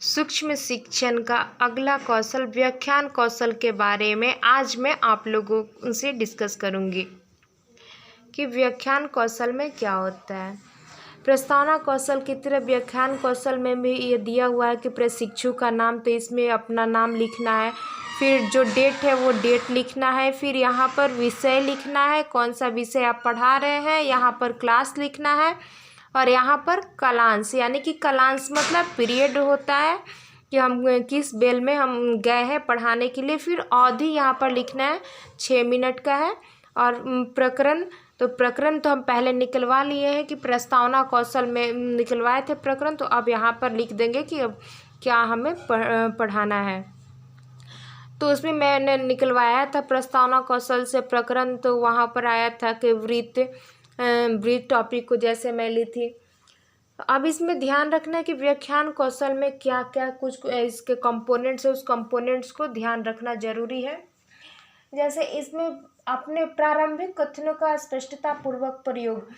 सूक्ष्म शिक्षण का अगला कौशल व्याख्यान कौशल के बारे में आज मैं आप लोगों से डिस्कस करूंगी कि व्याख्यान कौशल में क्या होता है। प्रस्तावना कौशल की तरह व्याख्यान कौशल में भी ये दिया हुआ है कि प्रशिक्षु का नाम, तो इसमें अपना नाम लिखना है, फिर जो डेट है वो डेट लिखना है, फिर यहाँ पर विषय लिखना है, कौन सा विषय आप पढ़ा रहे हैं, यहाँ पर क्लास लिखना है, और यहाँ पर कलांश यानी कि कलांश मतलब पीरियड होता है कि हम किस बेल में हम गए हैं पढ़ाने के लिए। फिर अवधि यहाँ पर लिखना है, 6 मिनट का है। और प्रकरण, तो प्रकरण तो हम पहले निकलवा लिए हैं कि प्रस्तावना कौशल में निकलवाए थे प्रकरण, तो अब यहाँ पर लिख देंगे कि अब क्या हमें पढ़ाना है। तो उसमें मैंने निकलवाया था प्रस्तावना कौशल से प्रकरण, तो वहाँ पर आया था कि वृत्त टॉपिक को जैसे मैं ली थी। अब इसमें ध्यान रखना है कि व्याख्यान कौशल में क्या क्या कुछ इसके कंपोनेंट्स है, उस कंपोनेंट्स को ध्यान रखना जरूरी है। जैसे इसमें अपने प्रारंभिक कथनों का स्पष्टता पूर्वक प्रयोग,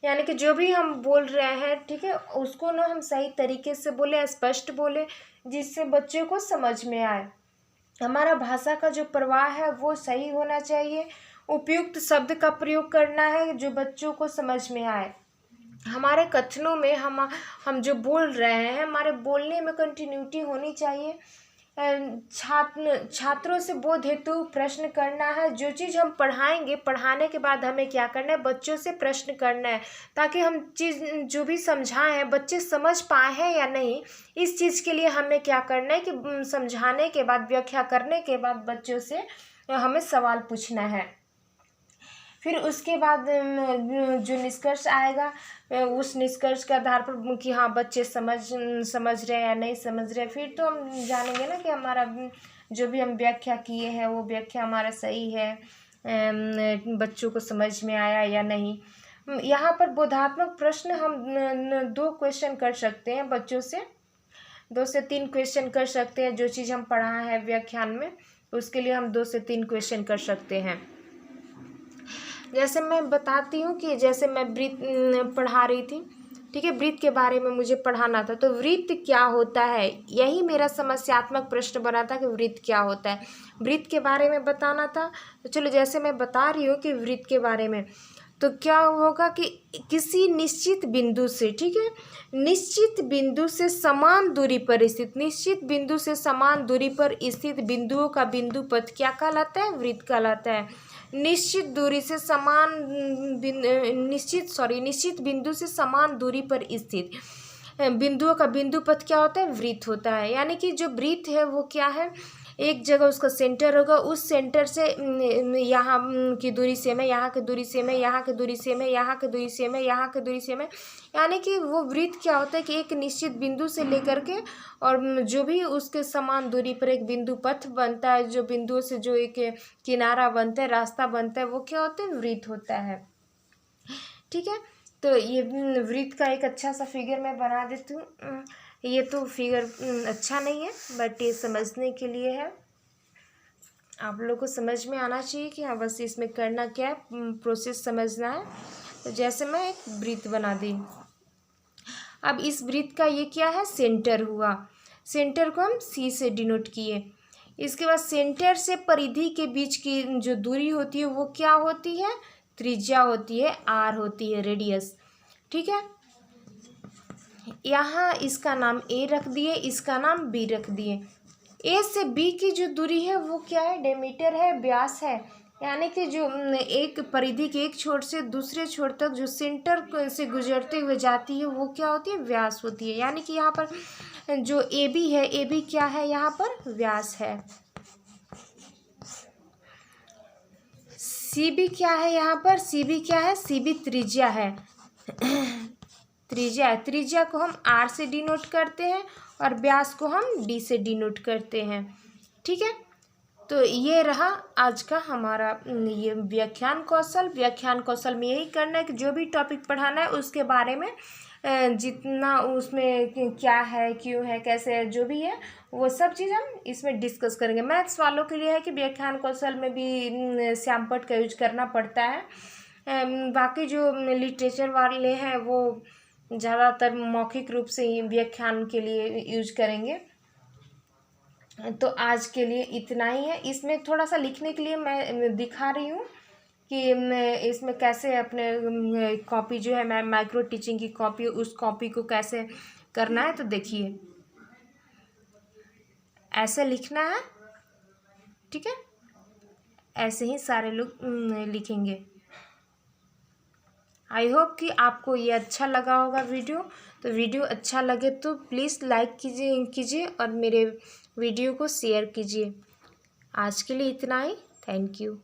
यानी कि जो भी हम बोल रहे हैं, ठीक है, उसको ना हम सही तरीके से बोले, स्पष्ट बोले, जिससे बच्चे को समझ में आए। हमारा भाषा का जो प्रवाह है वो सही होना चाहिए। उपयुक्त शब्द का प्रयोग करना है जो बच्चों को समझ में आए। हमारे कथनों में हम जो बोल रहे हैं, हमारे बोलने में कंटिन्यूटी होनी चाहिए। छात्रों से बोध हेतु प्रश्न करना है। जो चीज़ हम पढ़ाएंगे, पढ़ाने के बाद हमें क्या करना है, बच्चों से प्रश्न करना है, ताकि हम चीज़ जो भी समझाएं हैं बच्चे समझ पाए हैं या नहीं। इस चीज़ के लिए हमें क्या करना है कि समझाने के बाद, व्याख्या करने के बाद बच्चों से हमें सवाल पूछना है। फिर उसके बाद जो निष्कर्ष आएगा, उस निष्कर्ष के आधार पर कि हाँ बच्चे समझ रहे हैं या नहीं समझ रहे हैं, फिर तो हम जानेंगे ना कि हमारा जो भी हम व्याख्या किए हैं वो व्याख्या हमारा सही है, बच्चों को समझ में आया या नहीं। यहाँ पर बोधात्मक प्रश्न हम 2 क्वेश्चन कर सकते हैं बच्चों से, 2 से 3 क्वेश्चन कर सकते हैं। जो चीज़ हम पढ़ा है व्याख्यान में उसके लिए हम 2 से 3 क्वेश्चन कर सकते हैं। जैसे मैं बताती हूँ कि जैसे मैं वृत्त पढ़ा रही थी, ठीक है, वृत्त के बारे में मुझे पढ़ाना था, तो वृत्त क्या होता है, यही मेरा समस्यात्मक प्रश्न बना था कि वृत्त क्या होता है, वृत्त के बारे में बताना था। तो चलो जैसे मैं बता रही हूँ कि वृत्त के बारे में, तो क्या होगा कि किसी निश्चित बिंदु से, ठीक है, निश्चित बिंदु से समान दूरी पर स्थित, निश्चित बिंदु से समान दूरी पर स्थित बिंदुओं का बिंदु पथ क्या कहलाता है, वृत्त कहलाता है। निश्चित दूरी से समान निश्चित बिंदु से समान दूरी पर स्थित बिंदुओं का बिंदु पथ क्या होता है, वृत्त होता है। यानी कि जो वृत्त है वो क्या है, एक जगह उसका सेंटर होगा, उस सेंटर से यहाँ की दूरी सेम है, यहाँ की दूरी सेम है, यहाँ की दूरी सेम है, यहाँ की दूरी सेम है, यहाँ की दूरी सेम है। यानी कि वो वृत्त क्या होता है कि एक निश्चित बिंदु से लेकर के और जो भी उसके समान दूरी पर एक बिंदु पथ बनता है, जो बिंदुओं से जो एक किनारा बनता है, रास्ता बनता है, वो क्या होता है, वृत्त होता है। ठीक है, तो ये वृत्त का एक अच्छा सा फिगर मैं बना देती हूँ। ये तो फिगर अच्छा नहीं है, बट ये समझने के लिए है, आप लोग को समझ में आना चाहिए कि हाँ बस इसमें करना क्या है, प्रोसेस समझना है। तो जैसे मैं एक वृत्त बना दी, अब इस वृत्त का ये क्या है, सेंटर हुआ, सेंटर को हम सी से डिनोट किए। इसके बाद सेंटर से परिधि के बीच की जो दूरी होती है वो क्या होती है, त्रिज्या होती है, आर होती है, रेडियस। ठीक है, यहाँ इसका नाम ए रख दिए, इसका नाम बी रख दिए। ए से बी की जो दूरी है वो क्या है, डेमीटर है, व्यास है। यानी कि जो एक परिधि के एक छोर से दूसरे छोर तक जो सेंटर से गुजरते हुए जाती है वो क्या होती है, व्यास होती है। यानी कि यहाँ पर जो ए बी है, ए बी क्या है, यहाँ पर व्यास है। सी बी क्या है, यहाँ पर सी बी क्या है, सी बी त्रिज्या है, त्रिज्या है। त्रिज्या को हम आर से डिनोट करते हैं और व्यास को हम डी से डिनोट करते हैं। ठीक है, तो ये रहा आज का हमारा ये व्याख्यान कौशल। व्याख्यान कौशल में यही करना है कि जो भी टॉपिक पढ़ाना है उसके बारे में जितना उसमें क्या है, क्यों है, कैसे है, जो भी है वो सब चीज़ हम इसमें डिस्कस करेंगे। मैथ्स वालों के लिए है कि व्याख्यान कौशल में भी श्यामपट्ट का यूज करना पड़ता है। बाकी जो लिटरेचर वाले हैं वो ज़्यादातर मौखिक रूप से ही व्याख्यान के लिए यूज करेंगे। तो आज के लिए इतना ही है। इसमें थोड़ा सा लिखने के लिए मैं दिखा रही हूँ कि इसमें कैसे अपने कॉपी जो है मैं माइक्रो टीचिंग की कॉपी, उस कॉपी को कैसे करना है। तो देखिए ऐसे लिखना है, ठीक है, ऐसे ही सारे लोग लिखेंगे। आई होप कि आपको ये अच्छा लगा होगा वीडियो। तो वीडियो अच्छा लगे तो प्लीज़ लाइक कीजिए और मेरे वीडियो को शेयर कीजिए। आज के लिए इतना ही। Thank you.